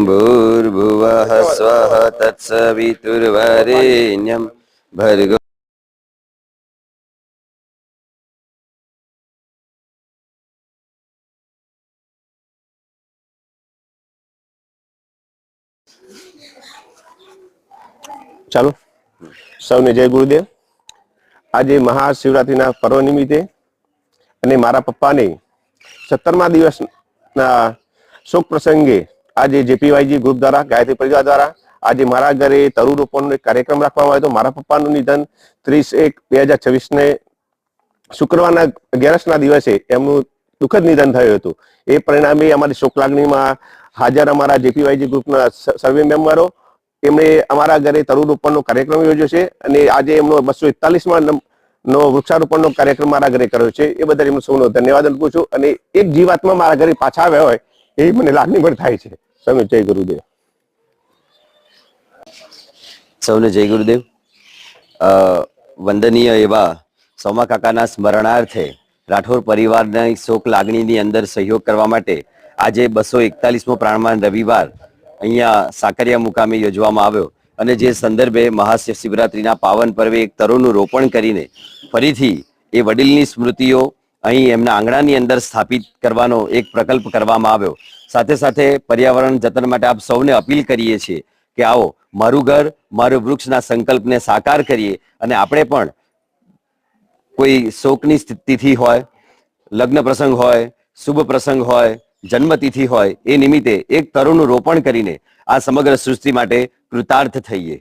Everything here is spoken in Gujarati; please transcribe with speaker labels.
Speaker 1: ભૂર્ભુવઃ સ્વઃ તત્સવિતુર્વરેણ્યં ભર્ગો.
Speaker 2: ચાલો સૌને જય ગુરુદેવ. આજે મહાશિવરાત્રીના પર્વ નિમિત્તે અને મારા પપ્પાને 17મા દિવસના શોક પ્રસંગે આજે જેપીવાયજી ગ્રુપ દ્વારા, ગાયત્રી પરિવાર દ્વારા આજે મારા ઘરે તરુરોપણનો એક કાર્યક્રમ રાખવામાં આવ્યો હતો. મારા પપ્પાનું નિધન 30/1/2026ને શુક્રવારના 11ના દિવસે એમનું દુઃખદ નિધન થયું હતું. એ પરિણામે અમારી શોક લાગણીમાં હાજર અમારા જેપીવાયજી ગ્રુપના સર્વે મેમ્બરો એમણે અમારા ઘરે તરુરોપણનો કાર્યક્રમ યોજ્યો છે અને આજે એમનો 241માં નો વૃક્ષારોપણનો કાર્યક્રમ મારા ઘરે કર્યો છે. એ બદલ એમનો સૌનો ધન્યવાદ આપું છું અને એક જીવાત્મા મારા ઘરે પાછા આવ્યા હોય એ મને લાગણી પણ થાય છે. સૌને જય ગુરુદેવ.
Speaker 1: સૌને જય ગુરુદેવ. વંદનીય એવા સોમા કાકાના સ્મરણાર્થે રાઠોડ પરિવારના શોક લાગણીની અંદર સહયોગ કરવા માટે આજે 241મો પ્રાણમાન રવિવાર અહીંયા સાકરિયા મુકામે યોજવામાં આવ્યો અને જે સંદર્ભે મહાશિવરાત્રીના પાવન પર્વે એક તરુનું રોપણ કરીને ફરીથી એ વડીલની સ્મૃતિઓ અહીં એમના આંગણાની અંદર સ્થાપિત કરવાનો એક પ્રકલ્પ કરવામાં આવ્યો. સાથે સાથે પર્યાવરણ જતન માટે આપ સૌને અપીલ કરીએ છીએ કે આવો મારું ઘર મારું વૃક્ષના સંકલ્પને સાકાર કરીએ અને આપણે પણ કોઈ શોકની તિથિ હોય, લગ્ન પ્રસંગ હોય, શુભ પ્રસંગ હોય, જન્મતિથિ હોય એ નિમિત્તે એક તરુનું રોપણ કરીને આ સમગ્ર સૃષ્ટિ માટે કૃતાર્થ થઈએ.